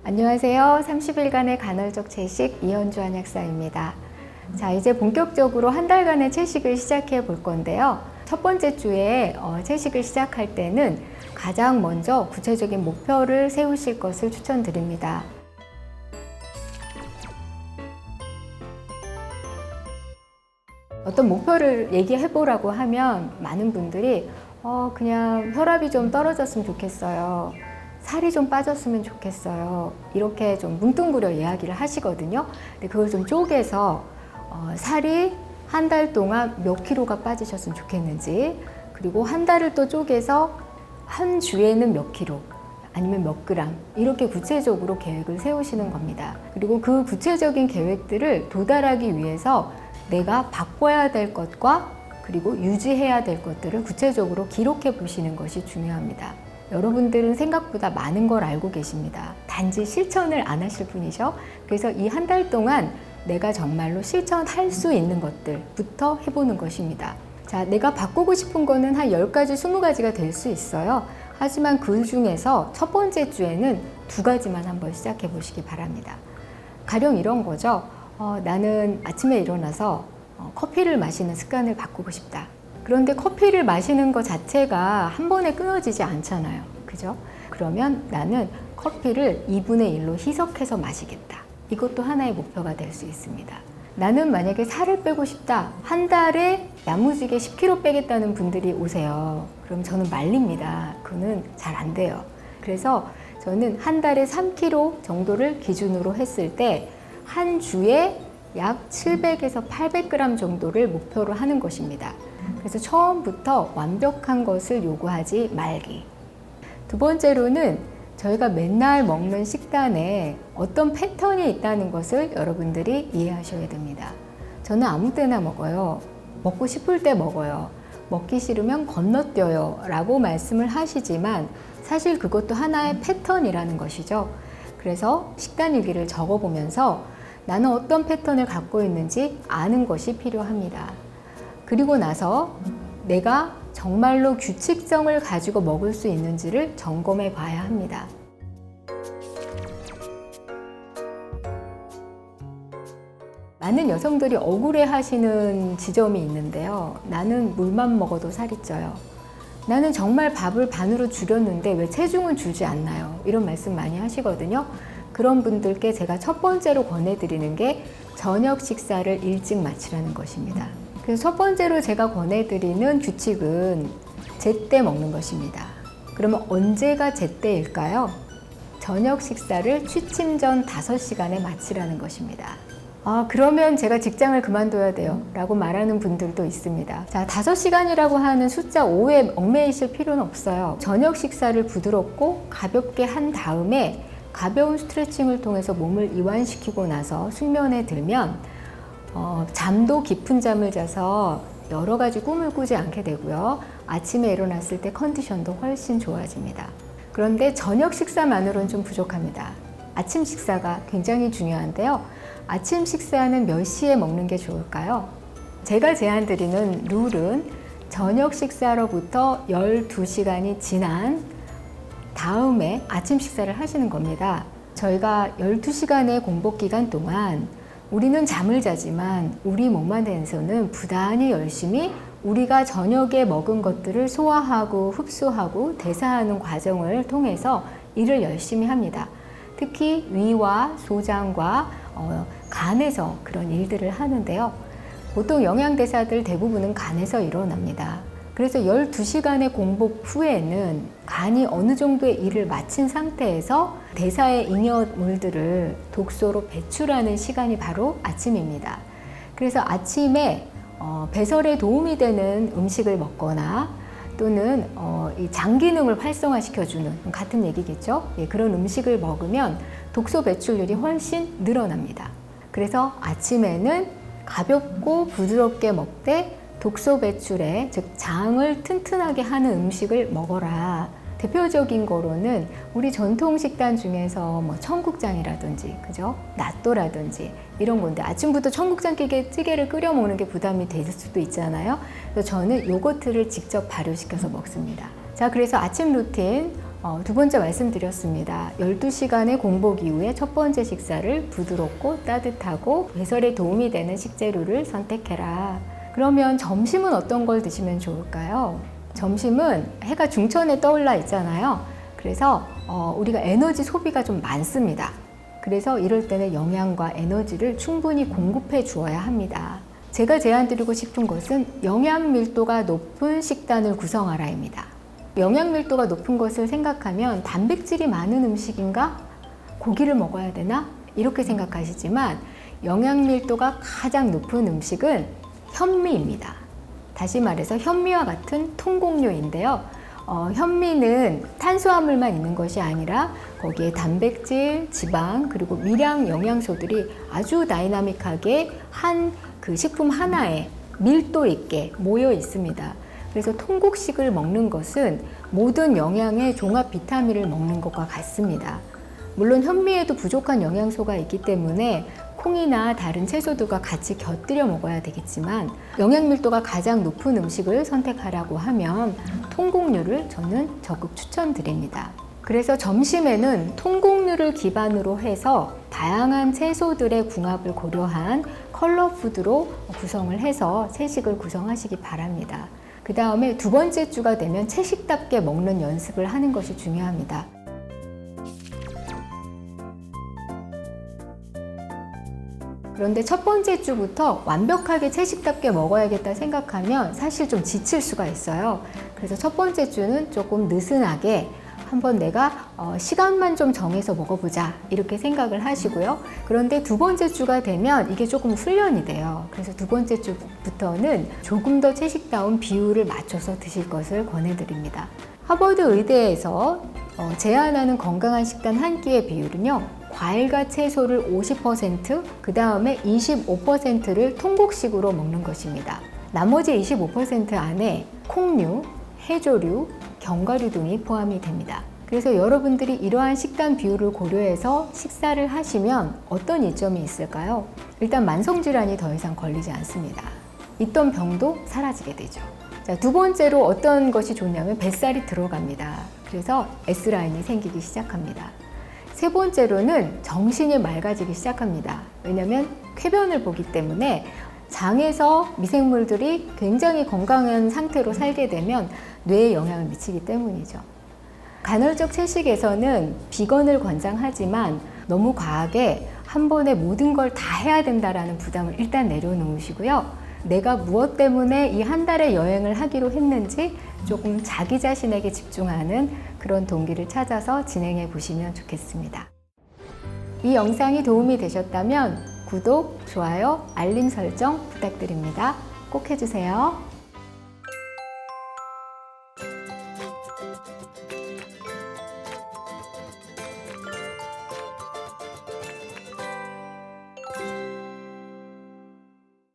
안녕하세요. 30일간의 간헐적 채식 이현주 한약사입니다. 자, 이제 본격적으로 한 달간의 채식을 시작해 볼 건데요. 첫 번째 주에 채식을 시작할 때는 가장 먼저 구체적인 목표를 세우실 것을 추천드립니다. 어떤 목표를 얘기해 보라고 하면 많은 분들이 그냥 혈압이 좀 떨어졌으면 좋겠어요. 살이 좀 빠졌으면 좋겠어요. 이렇게 좀 뭉뚱그려 이야기를 하시거든요. 근데 그걸 좀 쪼개서 살이 한 달 동안 몇 킬로가 빠지셨으면 좋겠는지, 그리고 한 달을 또 쪼개서 한 주에는 몇 킬로 아니면 몇 그램, 이렇게 구체적으로 계획을 세우시는 겁니다. 그리고 그 구체적인 계획들을 도달하기 위해서 내가 바꿔야 될 것과 그리고 유지해야 될 것들을 구체적으로 기록해 보시는 것이 중요합니다. 여러분들은 생각보다 많은 걸 알고 계십니다. 단지 실천을 안 하실 뿐이죠. 그래서 이 한 달 동안 내가 정말로 실천할 수 있는 것들부터 해보는 것입니다. 자, 내가 바꾸고 싶은 거는 한 10가지, 20가지가 될 수 있어요. 하지만 그 중에서 첫 번째 주에는 2가지만 한번 시작해 보시기 바랍니다. 가령 이런 거죠. 나는 아침에 일어나서 커피를 마시는 습관을 바꾸고 싶다. 그런데 커피를 마시는 것 자체가 한 번에 끊어지지 않잖아요. 그죠? 그러면 나는 커피를 2분의 1로 희석해서 마시겠다. 이것도 하나의 목표가 될 수 있습니다. 나는 만약에 살을 빼고 싶다. 한 달에 야무지게 10kg 빼겠다는 분들이 오세요. 그럼 저는 말립니다. 그거는 잘 안 돼요. 그래서 저는 한 달에 3kg 정도를 기준으로 했을 때 한 주에 약 700에서 800g 정도를 목표로 하는 것입니다. 그래서 처음부터 완벽한 것을 요구하지 말기. 두 번째로는 저희가 맨날 먹는 식단에 어떤 패턴이 있다는 것을 여러분들이 이해하셔야 됩니다. 저는 아무 때나 먹어요. 먹고 싶을 때 먹어요. 먹기 싫으면 건너뛰어요 라고 말씀을 하시지만 사실 그것도 하나의 패턴이라는 것이죠. 그래서 식단 일기를 적어보면서 나는 어떤 패턴을 갖고 있는지 아는 것이 필요합니다. 그리고 나서 내가 정말로 규칙성을 가지고 먹을 수 있는지를 점검해 봐야 합니다. 많은 여성들이 억울해 하시는 지점이 있는데요. 나는 물만 먹어도 살이 쪄요. 나는 정말 밥을 반으로 줄였는데 왜 체중은 줄지 않나요? 이런 말씀 많이 하시거든요. 그런 분들께 제가 첫 번째로 권해드리는 게 저녁 식사를 일찍 마치라는 것입니다. 그래서 첫 번째로 제가 권해드리는 규칙은 제때 먹는 것입니다. 그러면 언제가 제때일까요? 저녁 식사를 취침 전 5시간에 마치라는 것입니다. 그러면 제가 직장을 그만둬야 돼요 라고 말하는 분들도 있습니다. 자, 5시간이라고 하는 숫자 5에 얽매이실 필요는 없어요. 저녁 식사를 부드럽고 가볍게 한 다음에 가벼운 스트레칭을 통해서 몸을 이완시키고 나서 숙면에 들면 잠도 깊은 잠을 자서 여러 가지 꿈을 꾸지 않게 되고요. 아침에 일어났을 때 컨디션도 훨씬 좋아집니다. 그런데 저녁 식사만으로는 좀 부족합니다. 아침 식사가 굉장히 중요한데요. 아침 식사는 몇 시에 먹는 게 좋을까요? 제가 제안드리는 룰은 저녁 식사로부터 12시간이 지난 다음에 아침 식사를 하시는 겁니다. 저희가 12시간의 공복 기간 동안 우리는 잠을 자지만 우리 몸 안에서는 부단히 열심히 우리가 저녁에 먹은 것들을 소화하고 흡수하고 대사하는 과정을 통해서 일을 열심히 합니다. 특히 위와 소장과 간에서 그런 일들을 하는데요. 보통 영양대사들 대부분은 간에서 일어납니다. 그래서 12시간의 공복 후에는 간이 어느 정도의 일을 마친 상태에서 대사의 잉여물들을 독소로 배출하는 시간이 바로 아침입니다. 그래서 아침에 배설에 도움이 되는 음식을 먹거나 또는 이 장 기능을 활성화시켜주는 같은 얘기겠죠. 그런 음식을 먹으면 독소 배출률이 훨씬 늘어납니다. 그래서 아침에는 가볍고 부드럽게 먹되 독소 배출에, 즉 장을 튼튼하게 하는 음식을 먹어라. 대표적인 거로는 우리 전통 식단 중에서 뭐 청국장이라든지, 그죠? 낫또라든지 이런 건데 아침부터 청국장 찌개를 끓여 먹는 게 부담이 될 수도 있잖아요. 그래서 저는 요거트를 직접 발효시켜서 먹습니다. 자, 그래서 아침 루틴 두 번째 말씀드렸습니다. 12시간의 공복 이후에 첫 번째 식사를 부드럽고 따뜻하고 배설에 도움이 되는 식재료를 선택해라. 그러면 점심은 어떤 걸 드시면 좋을까요? 점심은 해가 중천에 떠올라 있잖아요. 그래서 우리가 에너지 소비가 좀 많습니다. 그래서 이럴 때는 영양과 에너지를 충분히 공급해 주어야 합니다. 제가 제안드리고 싶은 것은 영양 밀도가 높은 식단을 구성하라입니다. 영양 밀도가 높은 것을 생각하면 단백질이 많은 음식인가? 고기를 먹어야 되나? 이렇게 생각하시지만 영양 밀도가 가장 높은 음식은 현미입니다. 다시 말해서 현미와 같은 통곡류인데요. 현미는 탄수화물만 있는 것이 아니라 거기에 단백질, 지방, 그리고 미량 영양소들이 아주 다이나믹하게 한 그 식품 하나에 밀도 있게 모여 있습니다. 그래서 통곡식을 먹는 것은 모든 영양의 종합 비타민을 먹는 것과 같습니다. 물론 현미에도 부족한 영양소가 있기 때문에 콩이나 다른 채소들과 같이 곁들여 먹어야 되겠지만 영양 밀도가 가장 높은 음식을 선택하라고 하면 통곡류를 저는 적극 추천드립니다. 그래서 점심에는 통곡류를 기반으로 해서 다양한 채소들의 궁합을 고려한 컬러 푸드로 구성을 해서 채식을 구성하시기 바랍니다. 그 다음에 두 번째 주가 되면 채식답게 먹는 연습을 하는 것이 중요합니다. 그런데 첫 번째 주부터 완벽하게 채식답게 먹어야겠다 생각하면 사실 좀 지칠 수가 있어요. 그래서 첫 번째 주는 조금 느슨하게 한번 내가 시간만 좀 정해서 먹어보자 이렇게 생각을 하시고요. 그런데 두 번째 주가 되면 이게 조금 훈련이 돼요. 그래서 두 번째 주부터는 조금 더 채식다운 비율을 맞춰서 드실 것을 권해드립니다. 하버드 의대에서 제안하는 건강한 식단 한 끼의 비율은요. 과일과 채소를 50%, 그 다음에 25%를 통곡식으로 먹는 것입니다. 나머지 25% 안에 콩류, 해조류, 견과류 등이 포함이 됩니다. 그래서 여러분들이 이러한 식단 비율을 고려해서 식사를 하시면 어떤 이점이 있을까요? 일단 만성질환이 더 이상 걸리지 않습니다. 있던 병도 사라지게 되죠. 자, 두 번째로 어떤 것이 좋냐면 뱃살이 들어갑니다. 그래서 S라인이 생기기 시작합니다. 세 번째로는 정신이 맑아지기 시작합니다. 왜냐하면 쾌변을 보기 때문에 장에서 미생물들이 굉장히 건강한 상태로 살게 되면 뇌에 영향을 미치기 때문이죠. 간헐적 채식에서는 비건을 권장하지만 너무 과하게 한 번에 모든 걸 다 해야 된다라는 부담을 일단 내려놓으시고요. 내가 무엇 때문에 이 한 달의 여행을 하기로 했는지 조금 자기 자신에게 집중하는 그런 동기를 찾아서 진행해 보시면 좋겠습니다. 이 영상이 도움이 되셨다면 구독, 좋아요, 알림 설정 부탁드립니다. 꼭 해주세요.